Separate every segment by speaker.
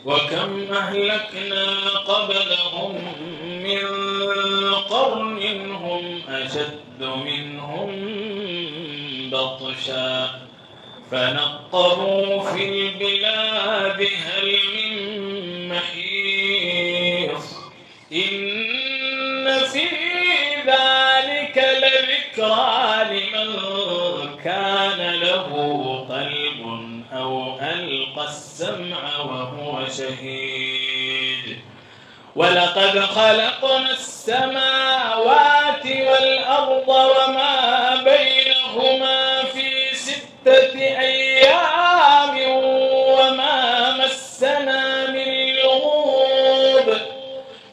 Speaker 1: وكم أهلكنا قبلهم من قرن هم أشد منهم بطشا فنقروا في البلاد هل من محيص إن في ذلك لذكرى لمن كان له قلب أو ألقى السمع وهو شهيد ولقد خلقنا السماوات والأرض وما بينهما في 6 أيام وما مسنا من لغوب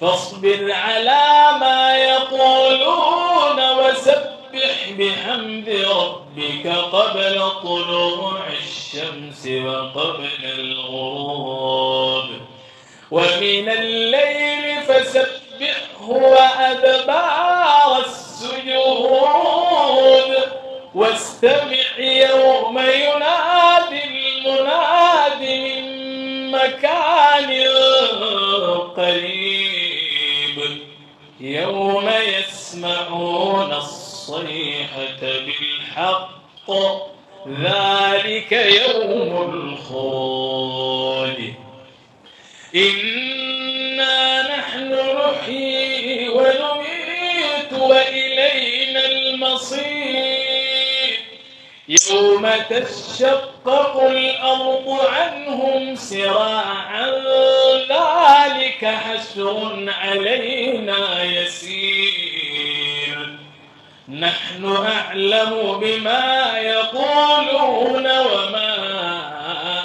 Speaker 1: فاصبر على ما يقولون وسبح بحمد ربك قبل طلوع الشمس وقبل الغروب ومن الليل فسبحه وأدبار السجود واستمع يوم ينادي المناد من مكان قريب يوم يسمعون الصيحة بالحق ذلك يوم الخلد إنا نحن نحيي ونميت وإلينا المصير يوم تشقق الأرض عنهم سراعا ذلك حشر علينا يسير نحن أعلم بما يقولون وما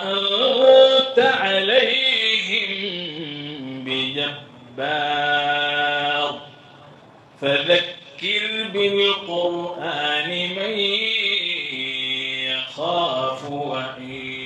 Speaker 1: أنت عليهم بجبار فذكر بالقرآن من يخاف وعيد